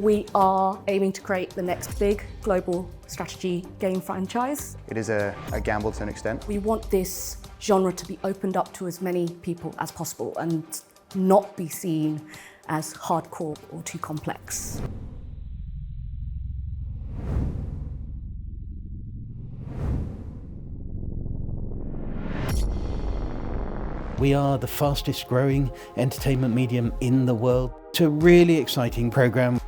We are aiming to create the next big global strategy game franchise. It is a gamble to an extent. We want this genre to be opened up to as many people as possible and not be seen as hardcore or too complex. We are the fastest growing entertainment medium in the world. It's a really exciting program.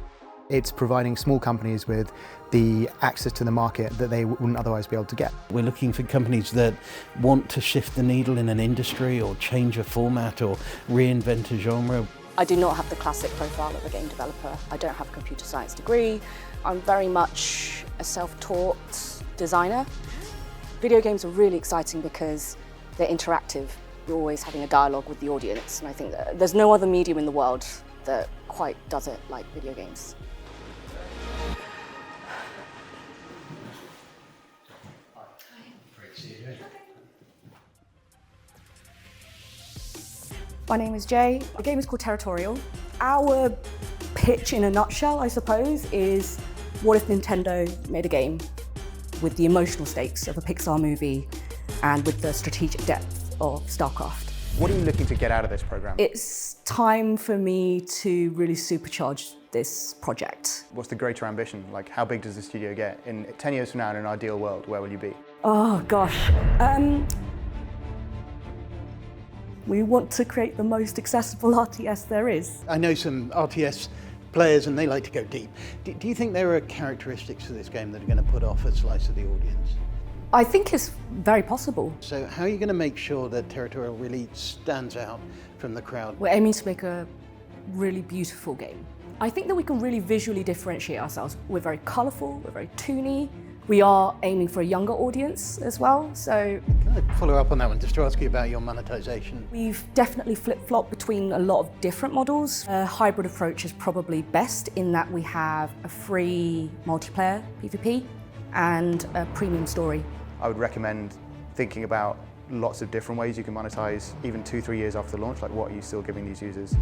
It's providing small companies with the access to the market that they wouldn't otherwise be able to get. We're looking for companies that want to shift the needle in an industry or change a format or reinvent a genre. I do not have the classic profile of a game developer. I don't have a computer science degree. I'm very much a self-taught designer. Video games are really exciting because they're interactive. You're always having a dialogue with the audience, and I think that there's no other medium in the world that quite does it like video games. My name is Jay. The game is called Territorial. Our pitch in a nutshell, I suppose, is what if Nintendo made a game with the emotional stakes of a Pixar movie and with the strategic depth of StarCraft. What are you looking to get out of this program? It's time for me to really supercharge this project. What's the greater ambition? Like, how big does the studio get? In 10 years from now, in an ideal world, where will you be? Oh gosh. We want to create the most accessible RTS there is. I know some RTS players and they like to go deep. Do you think there are characteristics to this game that are going to put off a slice of the audience? I think it's very possible. So how are you going to make sure that Territorial really stands out from the crowd? We're aiming to make a really beautiful game. I think that we can really visually differentiate ourselves. We're very colourful, we're very toony. We are aiming for a younger audience as well, so... Can I follow up on that one, just to ask you about your monetisation? We've definitely flip-flopped between a lot of different models. A hybrid approach is probably best in that we have a free multiplayer PvP and a premium story. I would recommend thinking about lots of different ways you can monetize, even 2-3 years after the launch. Like, what are you still giving these users?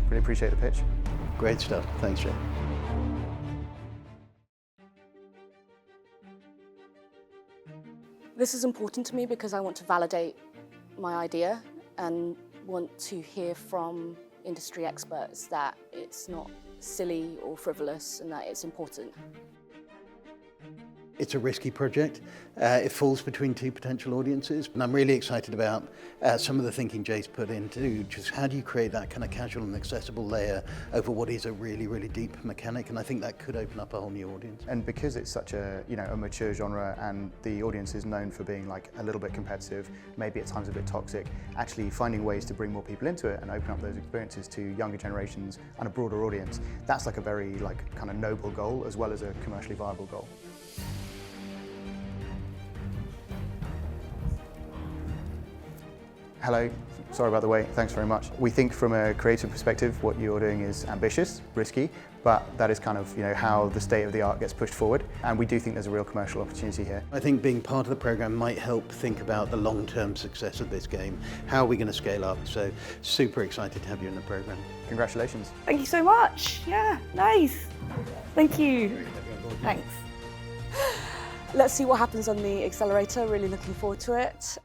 Really appreciate the pitch. Great stuff. Thanks, Jay. This is important to me because I want to validate my idea and want to hear from industry experts that it's not silly or frivolous and that it's important. It's a risky project. It falls between two potential audiences, and I'm really excited about some of the thinking Jay's put into just how do you create that kind of casual and accessible layer over what is a really, really deep mechanic, and I think that could open up a whole new audience. And because it's such a, a mature genre and the audience is known for being like a little bit competitive, maybe at times a bit toxic, actually finding ways to bring more people into it and open up those experiences to younger generations and a broader audience, that's like a very kind of noble goal as well as a commercially viable goal. Hello, sorry about the wait, thanks very much. We think from a creative perspective what you're doing is ambitious, risky, but that is kind of how the state of the art gets pushed forward, and we do think there's a real commercial opportunity here. I think being part of the program might help think about the long-term success of this game. How are we going to scale up? So super excited to have you in the program. Congratulations. Thank you so much. Yeah, nice. Thank you. Thanks. Let's see what happens on the accelerator, really looking forward to it.